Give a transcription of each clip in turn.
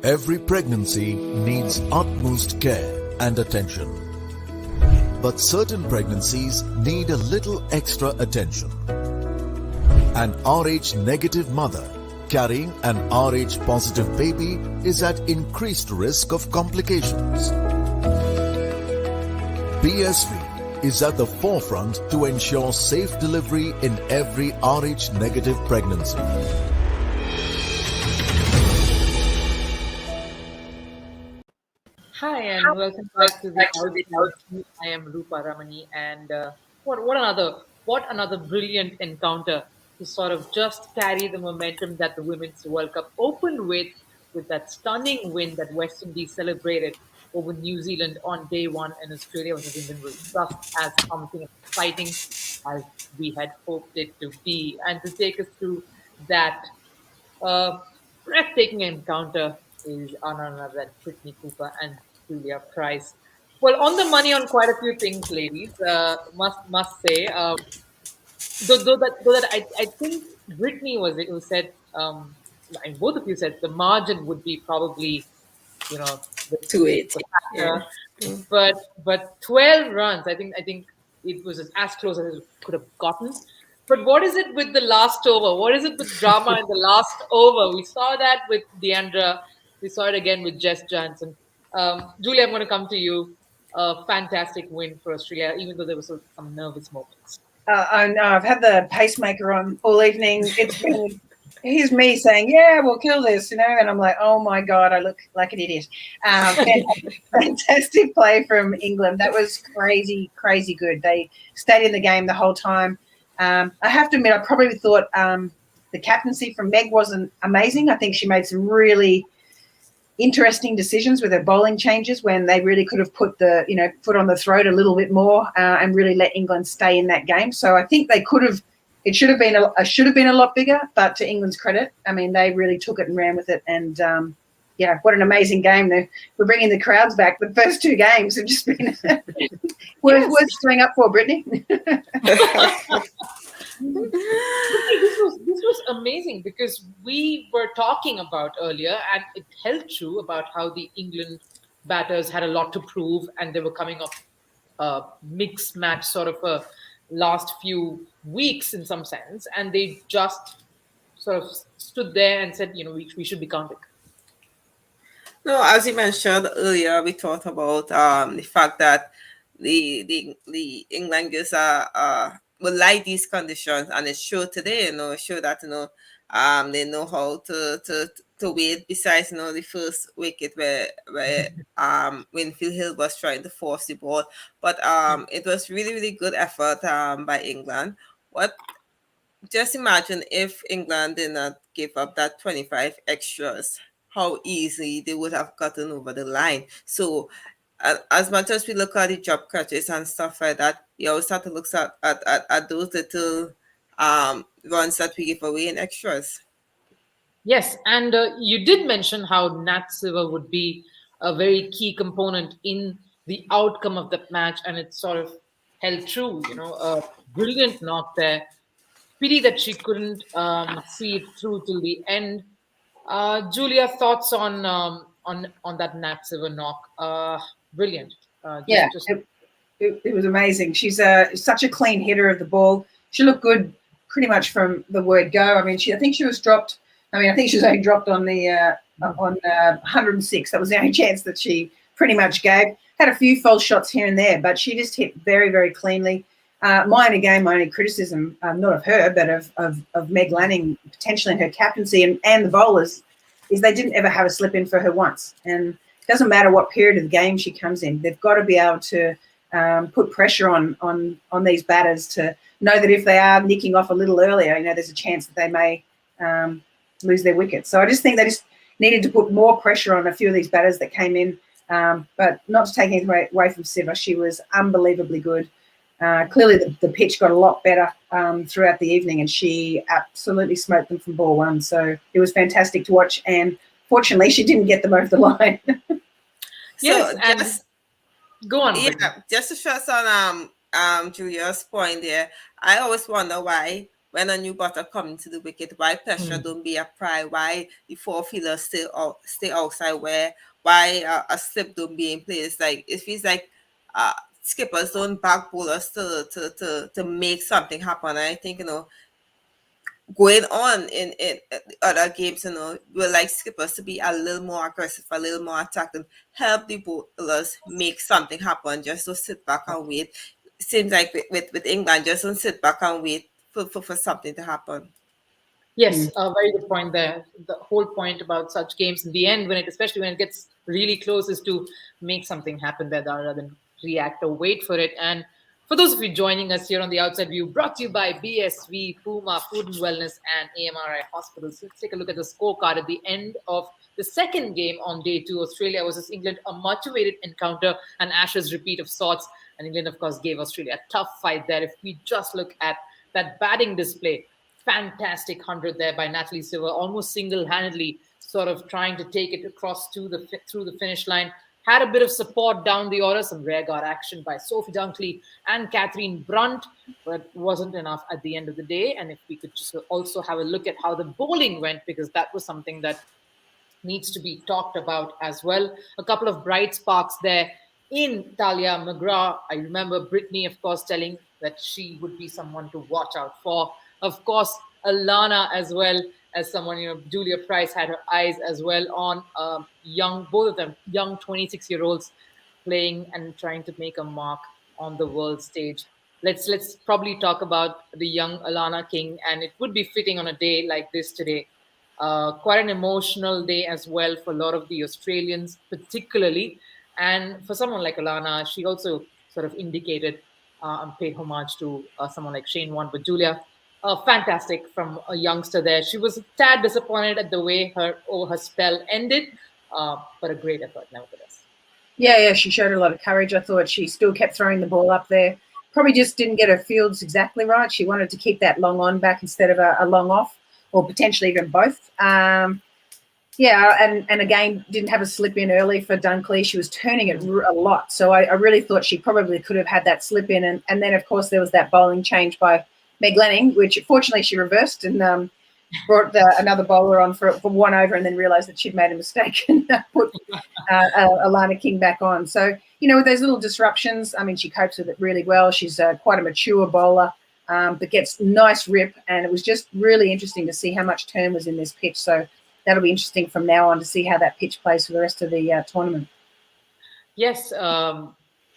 Every pregnancy needs utmost care and attention. But certain pregnancies need a little extra attention. An RH negative mother carrying an RH positive baby is at increased risk of complications. BSV is at the forefront to ensure safe delivery in every RH negative pregnancy. Hi and welcome back to the Outcast. I am Rupa Ramani, and what another brilliant encounter to sort of just carry the momentum that the Women's World Cup opened with that stunning win that West Indies celebrated over New Zealand on day one, and Australia versus England was just as promising and exciting as we had hoped it to be. And to take us through that breathtaking encounter is none other than Brittany Cooper and Julia Price. Well, on the money on quite a few things, ladies. Must say, though that I think Brittany was it who said, and both of you said the margin would be probably, you know, the, To it. the Yeah. factor. But 12 runs, I think it was as close as it could have gotten. But what is it with the last over? What is it with drama in the last over? We saw that with Deandra. We saw it again with Jess Johnson. Julie, I'm going to come to you. Fantastic win for Australia, even though there were some nervous moments. I know I've had the pacemaker on all evening. It's been here's me saying, "Yeah, we'll kill this," and I'm like, "Oh my god, I look like an idiot." Fantastic play from England. That was crazy, crazy good. They stayed in the game the whole time. I have to admit, I probably thought the captaincy from Meg wasn't amazing. I think she made some really interesting decisions with her bowling changes when they really could have put the foot on the throat a little bit more and really let England stay in that game. So I think they could have. It should have been a lot bigger, but to England's credit, I mean, they really took it and ran with it. And what an amazing game! We're bringing the crowds back. The first two games have just been worth staying up for, Brittany. This was amazing because we were talking about earlier, and it held true about how the England batters had a lot to prove, and they were coming off a mixed match sort of a last few weeks in some sense, and they just sort of stood there and said, we should be counting. No, as you mentioned earlier, we talked about the fact that the England girls will like these conditions, and it showed today. Show that they know how to wait. Besides, the first wicket where Winfield Hill was trying to force the ball, but it was really really good effort by England. Just imagine if England did not give up that 25 extras, how easily they would have gotten over the line. So as much as we look at the job catches and stuff like that, we always have to look at those little runs that we give away in extras. Yes, and you did mention how Nat Silver would be a very key component in the outcome of that match, and it sort of held true. A brilliant knock there. Pity that she couldn't see it through till the end. Julia, thoughts on that Nat Silver knock? Brilliant. It was amazing. She's such a clean hitter of the ball. She looked good pretty much from the word go. I mean, I think she was dropped. I think she was only dropped on the 106. That was the only chance that she pretty much gave. Had a few false shots here and there, but she just hit very, very cleanly. My only criticism, not of her, but of Meg Lanning, potentially in her captaincy and the bowlers, is they didn't ever have a slip in for her once. And it doesn't matter what period of the game she comes in, they've got to be able to put pressure on these batters to know that if they are nicking off a little earlier, there's a chance that they may lose their wicket. So I just think they just needed to put more pressure on a few of these batters that came in, but not to take anything away from Siva. She was unbelievably good. Clearly the pitch got a lot better throughout the evening, and she absolutely smoked them from ball one. So it was fantastic to watch, and fortunately she didn't get them over the line. Yes, go on. Yeah, just to stress on Julia's point there, I always wonder why when a new batter come into the wicket, why pressure don't be applied, why the four fielders stay outside, why a slip don't be in place. Like it feels like skippers don't back bowlers to make something happen. I think, going on in other games, we like skippers to be a little more aggressive, a little more attacking, help the bowlers make something happen, just to sit back and wait. Seems like with England, just don't sit back and wait for something to happen. Yes, very good point there. The whole point about such games in the end, especially when it gets really close, is to make something happen there rather than react or wait for it. And for those of you joining us here on the Outside View, brought to you by BSV, Puma, Food and Wellness, and AMRI Hospitals. Let's take a look at the scorecard at the end of the second game on day 2. Australia versus England, a much-awaited encounter, an Ashes repeat of sorts. And England, of course, gave Australia a tough fight there. If we just look at that batting display, fantastic 100 there by Natalie Silver, almost single-handedly sort of trying to take it across through the finish line. Had a bit of support down the order, some rearguard action by Sophie Dunkley and Catherine Brunt, but wasn't enough at the end of the day. And if we could just also have a look at how the bowling went, because that was something that needs to be talked about as well. A couple of bright sparks there in Talia McGrath. I remember Brittany, of course, telling that she would be someone to watch out for. Of course, Alana as well as someone, Julia Price had her eyes as well on both of them, young 26-year-olds playing and trying to make a mark on the world stage. Let's probably talk about the young Alana King, and it would be fitting on a day like this today. Quite an emotional day as well for a lot of the Australians, particularly. And for someone like Alana, she also sort of indicated and paid homage to someone like Shane Warne. But Julia, fantastic from a youngster there. She was a tad disappointed at the way her spell ended, but a great effort nevertheless. Yeah, she showed a lot of courage. I thought she still kept throwing the ball up there. Probably just didn't get her fields exactly right. She wanted to keep that long on back instead of a long off, or potentially even both. And again, didn't have a slip in early for Dunkley. She was turning it a lot. So I really thought she probably could have had that slip in. And then, of course, there was that bowling change by Meg Lanning, which fortunately she reversed and brought another bowler on for one over, and then realised that she'd made a mistake and put Alana King back on. So, with those little disruptions, I mean, she copes with it really well. She's quite a mature bowler, but gets nice rip. And it was just really interesting to see how much turn was in this pitch. So that'll be interesting from now on to see how that pitch plays for the rest of the tournament. Yes,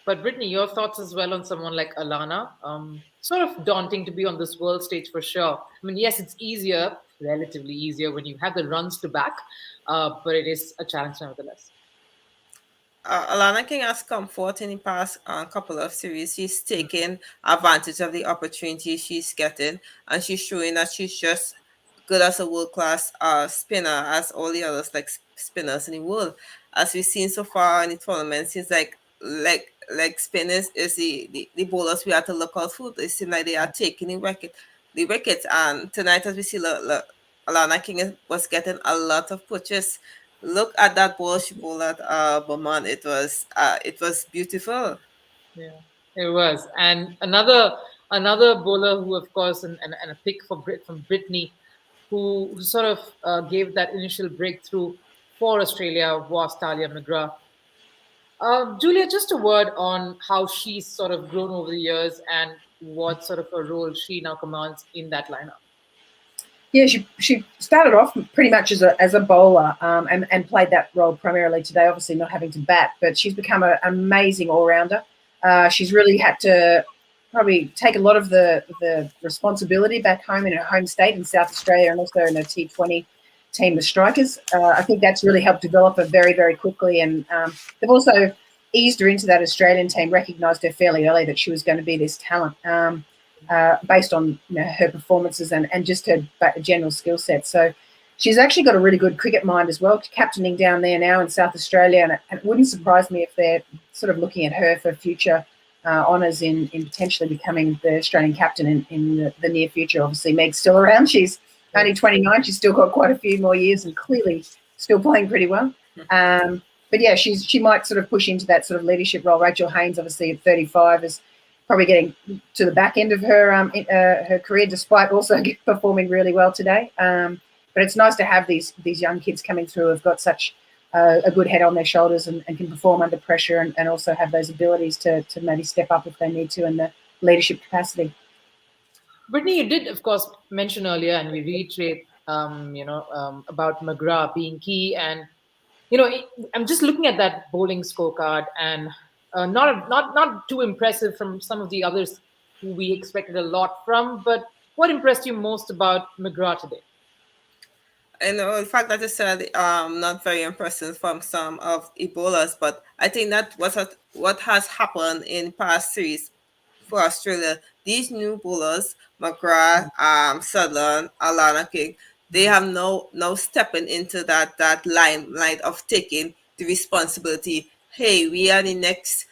but Brittany, your thoughts as well on someone like Alana? Sort of daunting to be on this world stage for sure. I mean, yes, it's relatively easier when you have the runs to back, but it is a challenge nevertheless. Alana King has come forth in the past couple of series. She's taking advantage of the opportunity she's getting, and she's showing that she's just good as a world-class spinner as all the others, like spinners in the world. As we've seen so far in the tournament, seems like spinners is the bowlers we have to look out for. It seems like they are taking the wickets. And tonight, as we see, Alana King was getting a lot of pitches. Look at that ball she bowled at Beaumont. It was beautiful. Yeah, it was. And another bowler who, of course, and a pick from Brittany, who sort of gave that initial breakthrough for Australia, was Talia McGrath. Julia, just a word on how she's sort of grown over the years and what sort of a role she now commands in that lineup. Yeah, she started off pretty much as a bowler and played that role primarily today, obviously not having to bat, but she's become an amazing all-rounder. She's really had to probably take a lot of the responsibility back home in her home state in South Australia, and also in her T20 team, the Strikers. I think that's really helped develop her very, very quickly, and they've also eased her into that Australian team, recognised her fairly early that she was going to be this talent. Based on her performances and just her general skill set. So she's actually got a really good cricket mind as well, captaining down there now in South Australia, and it wouldn't surprise me if they're sort of looking at her for future honours in potentially becoming the Australian captain in the near future. Obviously, Meg's still around. She's only 29. She's still got quite a few more years and clearly still playing pretty well. But yeah, she might sort of push into that sort of leadership role. Rachael Haynes, obviously at 35, is probably getting to the back end of her career, despite also performing really well today. But it's nice to have these young kids coming through who've got such a good head on their shoulders and can perform under pressure and also have those abilities to maybe step up if they need to in the leadership capacity. Brittany, you did, of course, mention earlier, and we reiterate, about McGrath being key. And, I'm just looking at that bowling scorecard, and not too impressive from some of the others who we expected a lot from. But what impressed you most about McGrath today? And the fact that you said not very impressive from some of Ebola's, but I think that what has happened in past series for Australia. These new bowlers, McGrath, Sutherland, Alana King, they have now stepping into that limelight of taking the responsibility. Hey, we are the next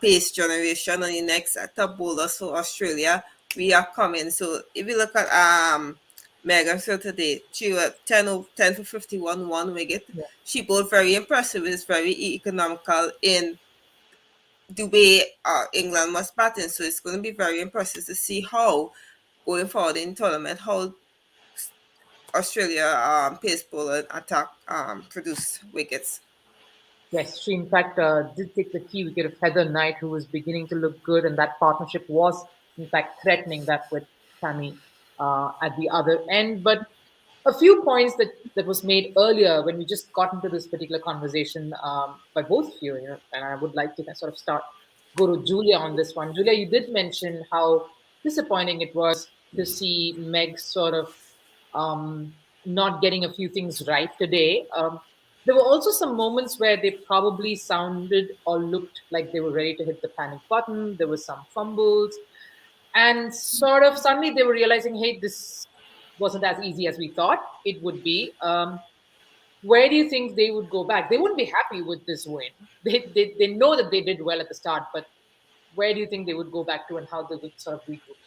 pace generation and the next top bowlers for Australia. We are coming. So if you look at Megan, so today she was 10 for 51 one wicket. Yeah. She bowled very impressive. It's very economical in the way England was batting. So it's going to be very impressive to see how going forward in tournament how Australia pace bowler attack produce wickets. Yes, she in fact did take the key wicket of Heather Knight, who was beginning to look good, and that partnership was in fact threatening that with Tammy at the other end. But a few points that was made earlier when we just got into this particular conversation by both of you, and I would like to sort of go to Julia on this one. Julia, you did mention how disappointing it was to see Meg sort of not getting a few things right today. There were also some moments where they probably sounded or looked like they were ready to hit the panic button. There were some fumbles. And sort of suddenly they were realizing, hey, this wasn't as easy as we thought it would be. Where do you think they would go back? They wouldn't be happy with this win. They know that they did well at the start, but where do you think they would go back to and how they would sort of regroup?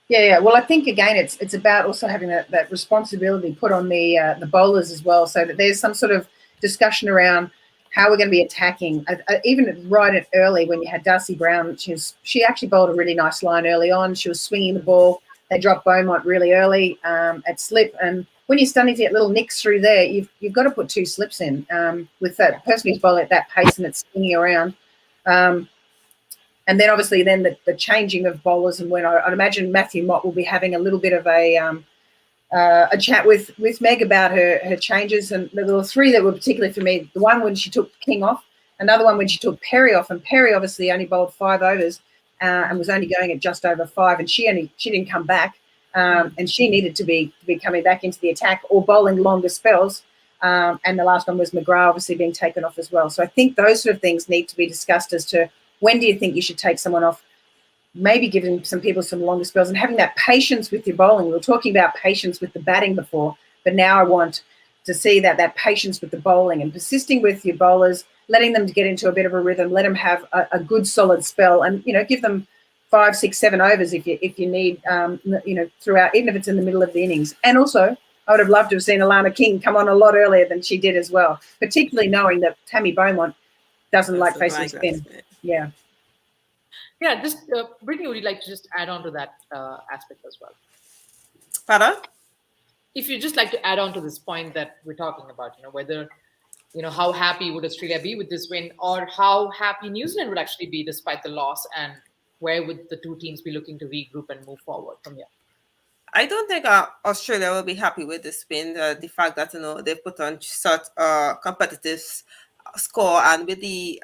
Yeah. Well, I think again, it's about also having that responsibility put on the bowlers as well, so that there's some sort of discussion around how we're going to be attacking. Even right early when you had Darcy Brown, she actually bowled a really nice line early on. She was swinging the ball. They dropped Beaumont really early at slip, and when you're starting to get little nicks through there, you've got to put two slips in with that person who's bowling at that pace and it's swinging around. And then obviously the changing of bowlers, and when I'd imagine Matthew Mott will be having a little bit of a chat with Meg about her changes. And there were three that were particularly for me. The one when she took King off, another one when she took Perry off, and Perry obviously only bowled 5 overs and was only going at just over 5, and she didn't come back, and she needed to be coming back into the attack or bowling longer spells. And the last one was McGrath obviously being taken off as well. So I think those sort of things need to be discussed as to when do you think you should take someone off, maybe giving some people some longer spells and having that patience with your bowling. We were talking about patience with the batting before, but now I want to see that patience with the bowling and persisting with your bowlers, letting them get into a bit of a rhythm, let them have a good solid spell, and give them 5, 6, 7 overs if you need, throughout, even if it's in the middle of the innings. And also, I would have loved to have seen Alana King come on a lot earlier than she did as well, particularly knowing that Tammy Beaumont doesn't like facing spin. Yeah. Yeah, just Brittany, would you like to just add on to that aspect as well? Pardon? If you just like to add on to this point that we're talking about, whether, how happy would Australia be with this win, or how happy New Zealand would actually be despite the loss, and where would the two teams be looking to regroup and move forward from here? I don't think Australia will be happy with this win. The fact that they put on such a competitive score, and with the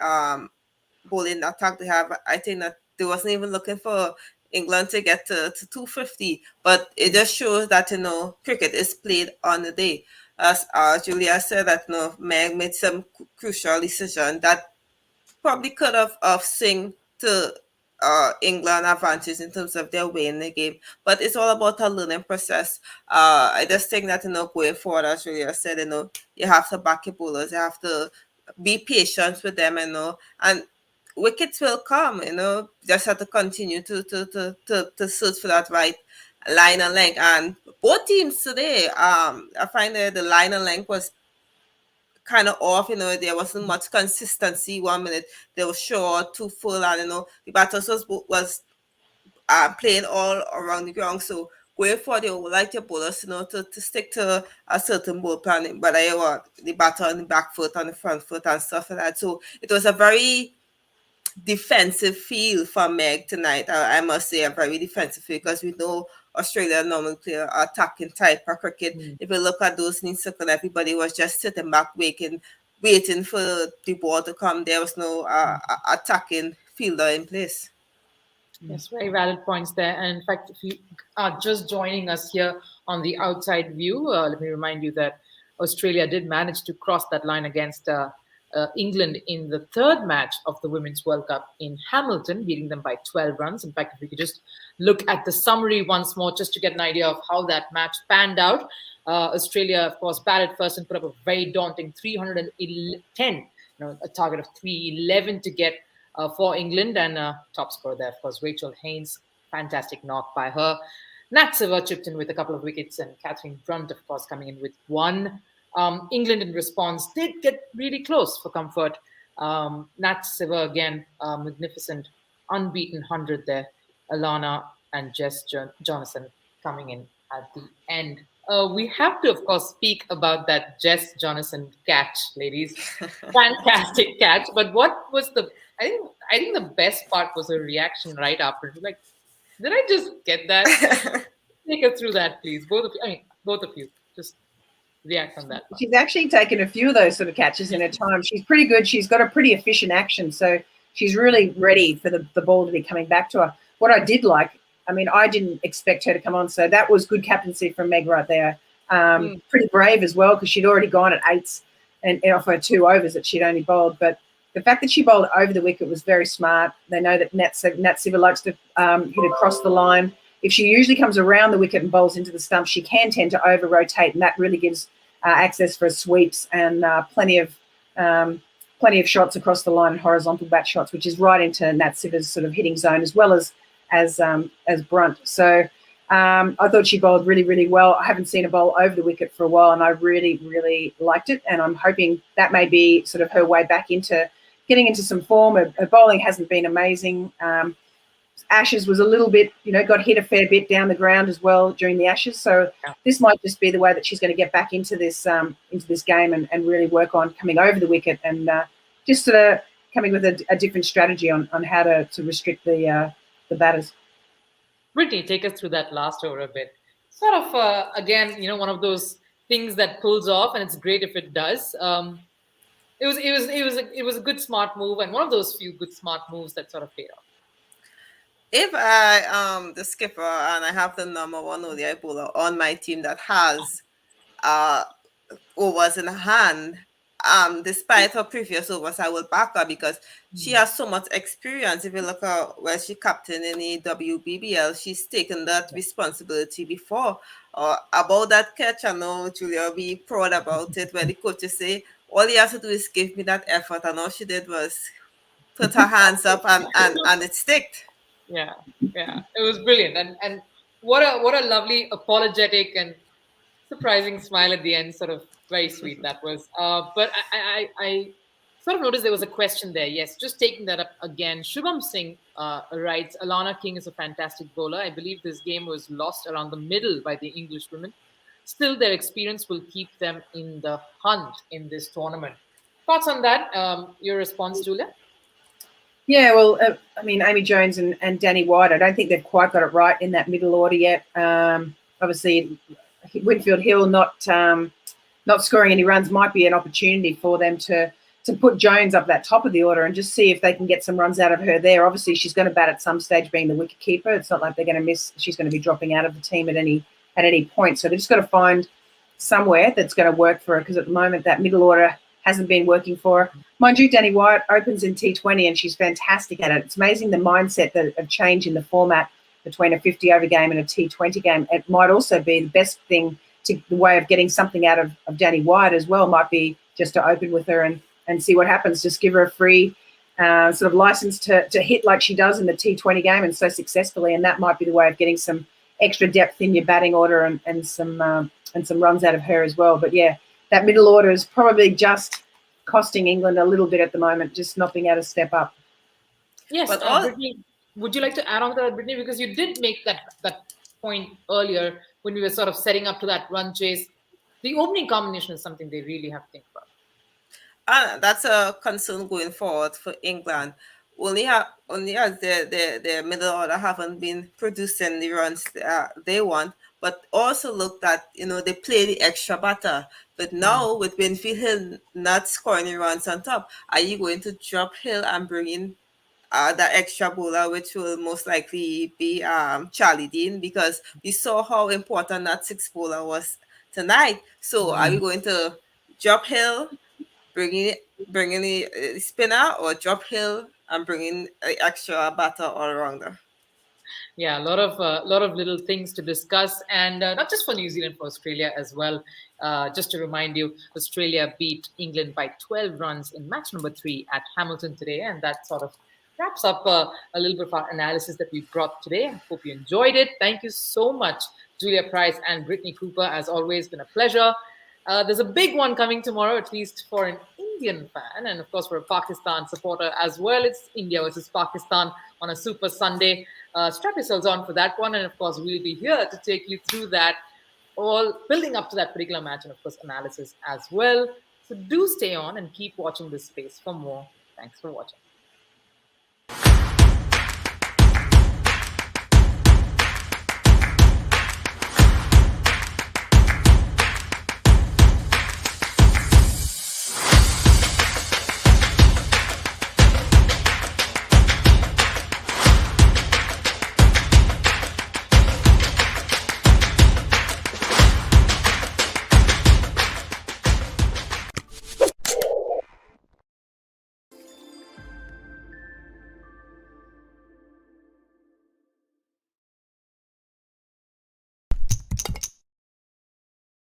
bowling attack they have, I think that they wasn't even looking for England to get to 250. But it just shows that cricket is played on the day. As Julia said, that Meg made some crucial decision that probably could have swing to England advantage in terms of their way in the game. But it's all about a learning process. I just think that going forward, as Julia said, you have to back your bowlers, you have to be patient with them, and wickets will come, just have to continue to search for that right line and length. And both teams today, I find that the line and length was kind of off, there wasn't much consistency. 1 minute they were short, too full, and the batters was playing all around the ground. So going forward, you would like your bowlers, to stick to a certain bowl plan, whether you want the batter on the back foot, on the front foot, and stuff like that. So it was a very defensive feel for Meg tonight. I must say, a very defensive feel, because we know Australia normally play attacking type of cricket. If you look at those in circle, everybody was just sitting back, waiting for the ball to come. There was no attacking fielder in place. Yes, very valid points there. And in fact, if you are just joining us here on the outside view, let me remind you that Australia did manage to cross that line against England in the third match of the Women's World Cup in Hamilton, beating them by 12 runs. In fact, if we could just look at the summary once more, just to get an idea of how that match panned out. Australia, of course, batted first and put up a very daunting 310, a target of 311 to get for England, and top scorer there, of course, Rachael Haynes. Fantastic knock by her. Nat Siver chipped in with a couple of wickets, and Catherine Brunt, of course, coming in with one. England, in response, did get really close for comfort. Nat Siver, again, magnificent, unbeaten 100 there. Alana and Jess Jonathan coming in at the end. We have to, of course, speak about that Jess Jonathan catch, ladies. Fantastic catch. But what was I think the best part was her reaction right after. Like, did I just get that? Take us through that, please. Both of you. Just react on that. She's actually taken a few of those sort of catches in her time. She's pretty good. She's got a pretty efficient action. So she's really ready for the ball to be coming back to her. What I did like, I didn't expect her to come on. So that was good captaincy from Meg right there. Pretty brave as well, because she'd already gone at 8s and off her 2 overs that she'd only bowled. But the fact that she bowled over the wicket was very smart. They know that Nat Siver likes to hit across the line. If she usually comes around the wicket and bowls into the stump, she can tend to over-rotate, and that really gives access for sweeps and plenty of shots across the line, horizontal bat shots, which is right into Nat Siver's sort of hitting zone, as well as Brunt. So I thought she bowled really, really well. I haven't seen a bowl over the wicket for a while, and I really, really liked it. And I'm hoping that may be sort of her way back into getting into some form. Her bowling hasn't been amazing. Ashes was a little bit, got hit a fair bit down the ground as well during the Ashes. So this might just be the way that she's going to get back into this game and really work on coming over the wicket and just sort of coming with a different strategy on how to restrict the batters. Brittany, take us through that last over a bit. Sort of, again, one of those things that pulls off, and it's great if it does. It was a good, smart move, and one of those few good, smart moves that sort of paid off. If I the skipper and I have the number 1 ODI bowler on my team that has overs in hand, despite her previous overs, I will back her, because she has so much experience. If you look at where she captained in the WBBL, she's taken that responsibility before. About that catch, I know Julia will be proud about it, where the coaches say, all you have to do is give me that effort, and all she did was put her hands up and it sticked. Yeah, it was brilliant, and what a lovely, apologetic, and surprising smile at the end. Sort of very sweet that was. But I sort of noticed there was a question there. Yes, just taking that up again. Shubham Singh writes, Alana King is a fantastic bowler. I believe this game was lost around the middle by the English women. Still, their experience will keep them in the hunt in this tournament. Thoughts on that? Your response, Julia? Yeah, well, Amy Jones and Danny White, I don't think they've quite got it right in that middle order yet. Obviously, Winfield Hill not scoring any runs might be an opportunity for them to put Jones up that top of the order and just see if they can get some runs out of her there. Obviously, she's going to bat at some stage being the wicket keeper. It's not like they're going to miss. She's going to be dropping out of the team at any point. So they've just got to find somewhere that's going to work for her, because at the moment that middle order hasn't been working for her. Mind you, Danny White opens in T20 and she's fantastic at it. It's amazing the mindset of change in the format between a 50-over game and a T20 game. It might also be the best thing, the way of getting something out of Danny White as well, might be just to open with her and see what happens. Just give her a free sort of license to hit like she does in the T20 game, and so successfully. And that might be the way of getting some extra depth in your batting order and some runs out of her as well. But yeah, that middle order is probably just costing England a little bit at the moment, just not being able to step up. Yes, But Would you like to add on to that, Brittany? Because you did make that point earlier when we were sort of setting up to that run chase. The opening combination is something they really have to think about. That's a concern going forward for England. Only as their middle order haven't been producing the runs they want, but also look that they play the extra batter. But now with Winfield Hill not scoring the runs on top, are you going to drop Hill and bring in that extra bowler, which will most likely be Charlie Dean, because we saw how important that six bowler was tonight. So are we going to drop Hill, bring in the spinner, or drop Hill and bring in an extra batter all rounder? Yeah, a lot of little things to discuss, and not just for New Zealand, for Australia as well. Just to remind you, Australia beat England by 12 runs in match number 3 at Hamilton today, and that sort of wraps up a little bit of our analysis that we brought today. I hope you enjoyed it. Thank you so much, Julia Price and Brittany Cooper. As always, been a pleasure. There's a big one coming tomorrow, at least for an Indian fan, and of course for a Pakistan supporter as well. It's India versus Pakistan on a Super Sunday. Strap yourselves on for that one, and of course we'll be here to take you through that, all building up to that particular match, and of course analysis as well. So do stay on and keep watching this space for more. Thanks for watching.